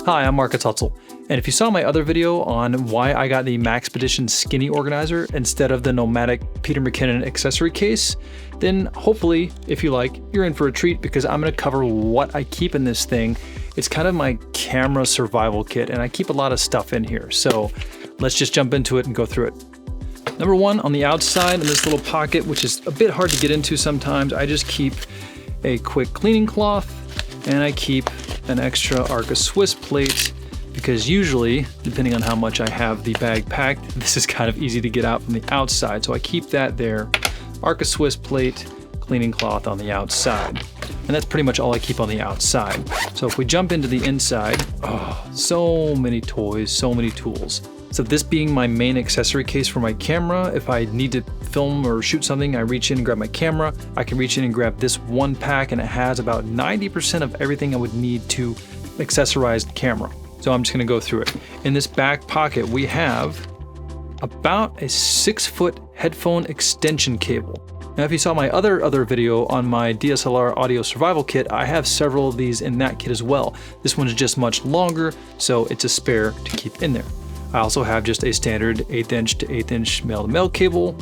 Hi, I'm Marcus Hutzel, and if you saw my other video on why I got the Maxpedition Skinny Organizer instead of the Nomatic Peter McKinnon accessory case, then hopefully, if you like, you're in for a treat because I'm going to cover what I keep in this thing. It's kind of my camera survival kit, and I keep a lot of stuff in here, so let's just jump into it and go through it. Number one, on the outside in this little pocket, which is a bit hard to get into sometimes, I just keep a quick cleaning cloth, and I keep an extra Arca Swiss plate because usually, depending on how much I have the bag packed, this is kind of easy to get out from the outside. So I keep that there. Arca Swiss plate, cleaning cloth on the outside. And that's pretty much all I keep on the outside. So if we jump into the inside, so many toys, so many tools. So this being my main accessory case for my camera, if I need to film or shoot something, I reach in and grab my camera. I can reach in and grab this one pack, and it has about 90% of everything I would need to accessorize the camera. So I'm just gonna go through it. In this back pocket, we have about a 6-foot headphone extension cable. Now, if you saw my other video on my DSLR audio survival kit, I have several of these in that kit as well. This one is just much longer, so it's a spare to keep in there. I also have just a standard 1/8 inch to 1/8 inch male-to-male cable.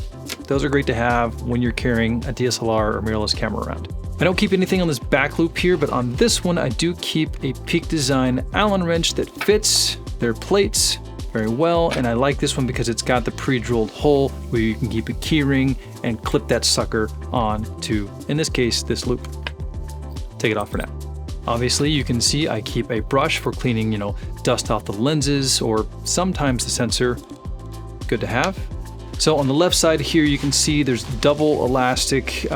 Those are great to have when you're carrying a DSLR or mirrorless camera around. I don't keep anything on this back loop here, but on this one I do keep a Peak Design Allen wrench that fits their plates very well, and I like this one because it's got the pre-drilled hole where you can keep a key ring and clip that sucker on to, in this case, this loop. Take it off for now. Obviously, you can see I keep a brush for cleaning, dust off the lenses or sometimes the sensor. Good to have. So on the left side here, you can see there's double elastic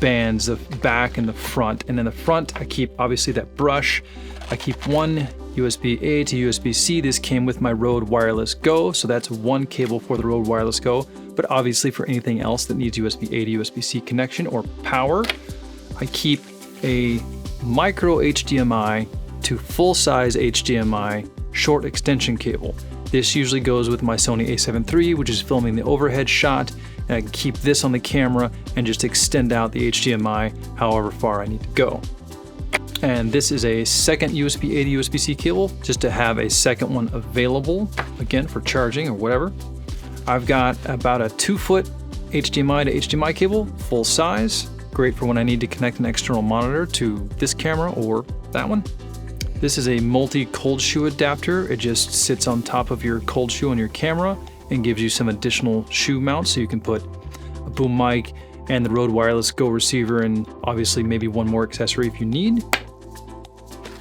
bands, the back and the front. And in the front, I keep obviously that brush. I keep one USB-A to USB-C. This came with my Rode Wireless Go, so that's one cable for the Rode Wireless Go. But obviously for anything else that needs USB-A to USB-C connection or power, I keep a micro HDMI to full-size HDMI short extension cable. This usually goes with my Sony a7 III, which is filming the overhead shot, and I can keep this on the camera and just extend out the HDMI however far I need to go. And this is a second USB-A to USB-C cable, just to have a second one available, again, for charging or whatever. I've got about a 2-foot HDMI to HDMI cable, full size. Great for when I need to connect an external monitor to this camera or that one. This is a multi-cold shoe adapter. It just sits on top of your cold shoe on your camera and gives you some additional shoe mounts, so you can put a boom mic and the Rode Wireless Go receiver and obviously maybe one more accessory if you need.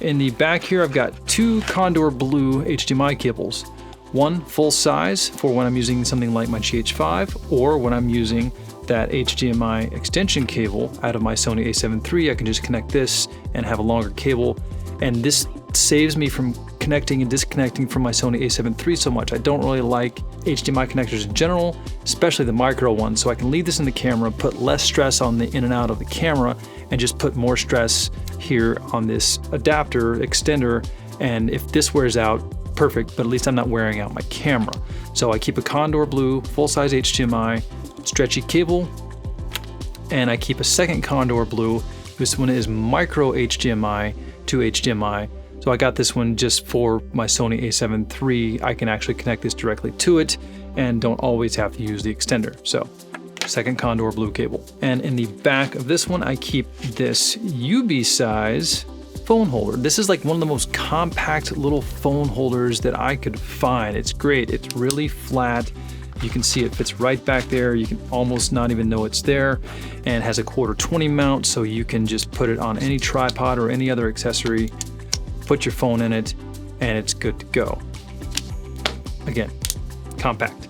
In the back here, I've got 2 Condor Blue HDMI cables. One full size for when I'm using something like my GH5 or when I'm using that HDMI extension cable out of my Sony a7 III. I can just connect this and have a longer cable. And this saves me from connecting and disconnecting from my Sony a7 III so much. I don't really like HDMI connectors in general, especially the micro ones. So I can leave this in the camera, put less stress on the in and out of the camera, and just put more stress here on this adapter extender. And if this wears out, perfect, but at least I'm not wearing out my camera. So I keep a Condor Blue full-size HDMI, stretchy cable, and I keep a second Condor Blue. This one is micro HDMI to HDMI. So I got this one just for my Sony a7 III. I can actually connect this directly to it and don't always have to use the extender. So second Condor Blue cable. And in the back of this one, I keep this UB size phone holder. This is like one of the most compact little phone holders that I could find. It's great. It's really flat. You can see it fits right back there. You can almost not even know it's there, and it has a 1/4-20 mount, so you can just put it on any tripod or any other accessory, put your phone in it, and it's good to go. Again, compact.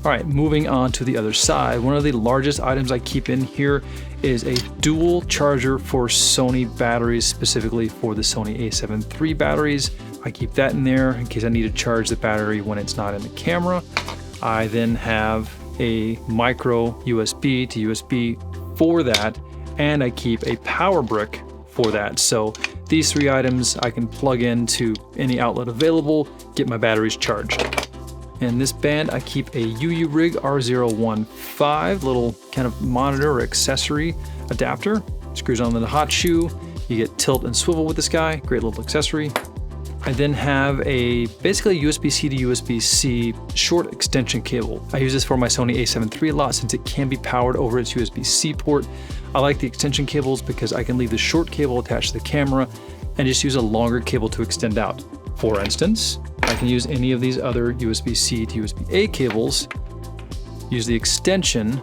All right, moving on to the other side. One of the largest items I keep in here is a dual charger for Sony batteries, specifically for the Sony a7 III batteries. I keep that in there in case I need to charge the battery when it's not in the camera. I then have a micro USB to USB for that, and I keep a power brick for that. So these 3 items I can plug into any outlet available, get my batteries charged. In this band, I keep a UURig R015 little kind of monitor or accessory adapter. Screws onto the hot shoe. You get tilt and swivel with this guy. Great little accessory. I then have basically a USB-C to USB-C short extension cable. I use this for my Sony a7 III a lot since it can be powered over its USB-C port. I like the extension cables because I can leave the short cable attached to the camera and just use a longer cable to extend out. For instance, I can use any of these other USB-C to USB-A cables, use the extension,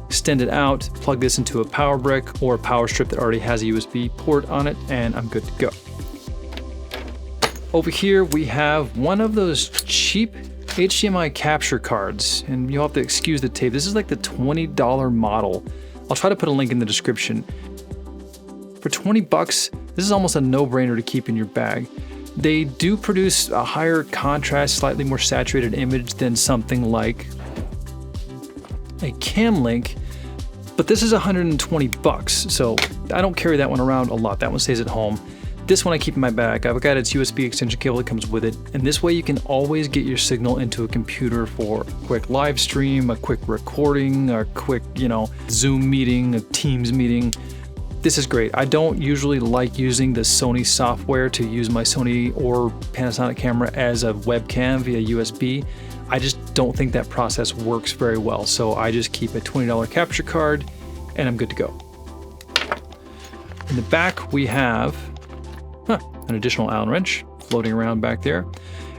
extend it out, plug this into a power brick or a power strip that already has a USB port on it, and I'm good to go. Over here we have one of those cheap HDMI capture cards, and you'll have to excuse the tape. This is like the $20 model. I'll try to put a link in the description. For 20 bucks, this is almost a no-brainer to keep in your bag. They do produce a higher contrast, slightly more saturated image than something like a Cam Link, but this is 120 bucks, so I don't carry that one around a lot. That one stays at home. This one I keep in my bag. I've got its USB extension cable that comes with it, and this way you can always get your signal into a computer for a quick live stream, a quick recording, a quick, Zoom meeting, a Teams meeting. This is great. I don't usually like using the Sony software to use my Sony or Panasonic camera as a webcam via USB. I just don't think that process works very well, so I just keep a $20 capture card and I'm good to go. In the back we have an additional Allen wrench floating around back there,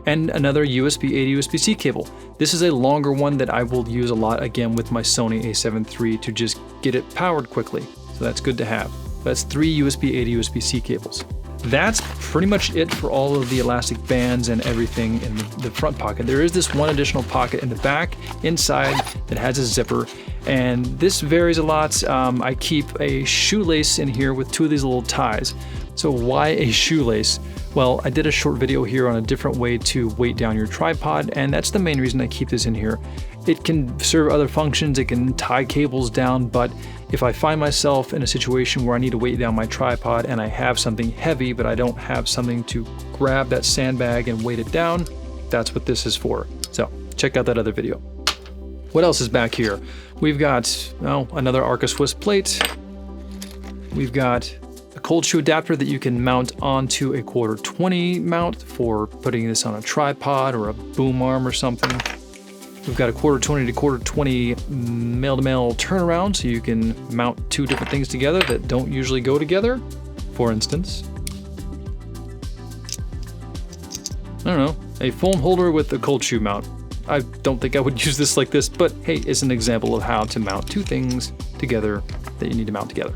and another USB-A to USB-C cable. This is a longer one that I will use a lot, again, with my Sony a7 III to just get it powered quickly. So that's good to have. That's 3 USB-A to USB-C cables. That's pretty much it for all of the elastic bands and everything in the front pocket. There is this one additional pocket in the back inside that has a zipper, and this varies a lot. I keep a shoelace in here with 2 of these little ties. So why a shoelace? Well, I did a short video here on a different way to weight down your tripod, and that's the main reason I keep this in here. It can serve other functions, it can tie cables down, but if I find myself in a situation where I need to weight down my tripod and I have something heavy, but I don't have something to grab that sandbag and weight it down, that's what this is for. So check out that other video. What else is back here? We've got, another Arca Swiss plate. We've got a cold shoe adapter that you can mount onto a 1/4-20 mount for putting this on a tripod or a boom arm or something. We've got a 1/4-20 to 1/4-20 male-to-male turnaround, so you can mount 2 different things together that don't usually go together. For instance, I don't know, a foam holder with a cold shoe mount. I don't think I would use this like this, but hey, it's an example of how to mount 2 things together that you need to mount together.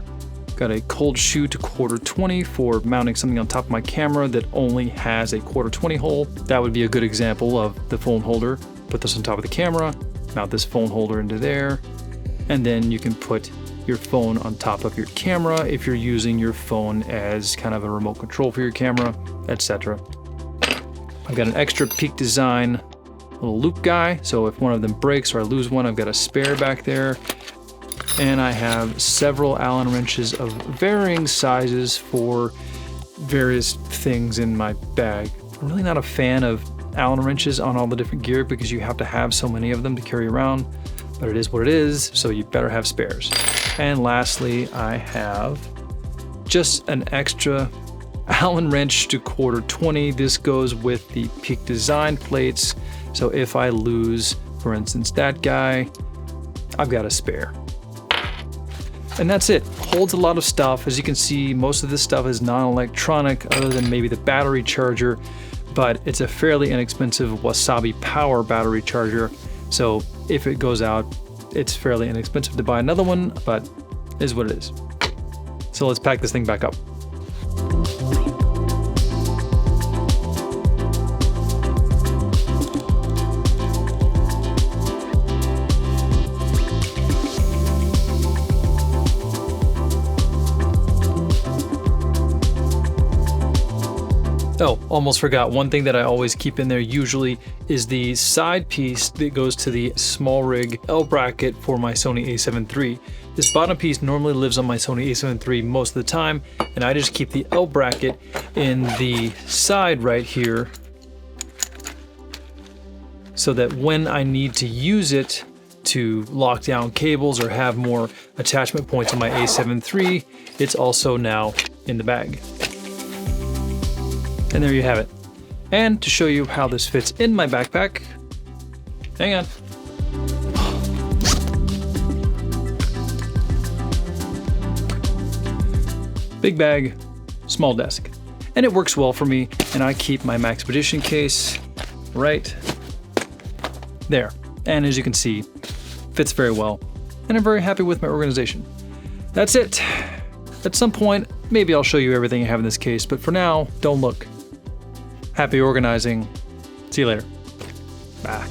Got a cold shoe to 1/4-20 for mounting something on top of my camera that only has a 1/4-20 hole. That would be a good example of the phone holder. Put this on top of the camera, mount this phone holder into there, and then you can put your phone on top of your camera if you're using your phone as kind of a remote control for your camera, etc. I've got an extra Peak Design little loop guy, so if one of them breaks or I lose one, I've got a spare back there. And I have several Allen wrenches of varying sizes for various things in my bag. I'm really not a fan of Allen wrenches on all the different gear because you have to have so many of them to carry around, but it is what it is, so you better have spares. And lastly, I have just an extra Allen wrench to 1/4-20. This goes with the Peak Design plates, so if I lose, for instance, that guy, I've got a spare. And that's it. Holds a lot of stuff. As you can see, most of this stuff is non-electronic other than maybe the battery charger, but it's a fairly inexpensive Wasabi Power battery charger. So if it goes out, it's fairly inexpensive to buy another one, but it is what it is. So let's pack this thing back up. Oh, almost forgot. One thing that I always keep in there usually is the side piece that goes to the small rig L bracket for my Sony a7 III. This bottom piece normally lives on my Sony a7 III most of the time, and I just keep the L bracket in the side right here so that when I need to use it to lock down cables or have more attachment points on my a7 III, it's also now in the bag. And there you have it. And to show you how this fits in my backpack, hang on. Big bag, small desk. And it works well for me, and I keep my Maxpedition case right there. And as you can see, fits very well, and I'm very happy with my organization. That's it. At some point, maybe I'll show you everything I have in this case, but for now, don't look. Happy organizing. See you later. Bye.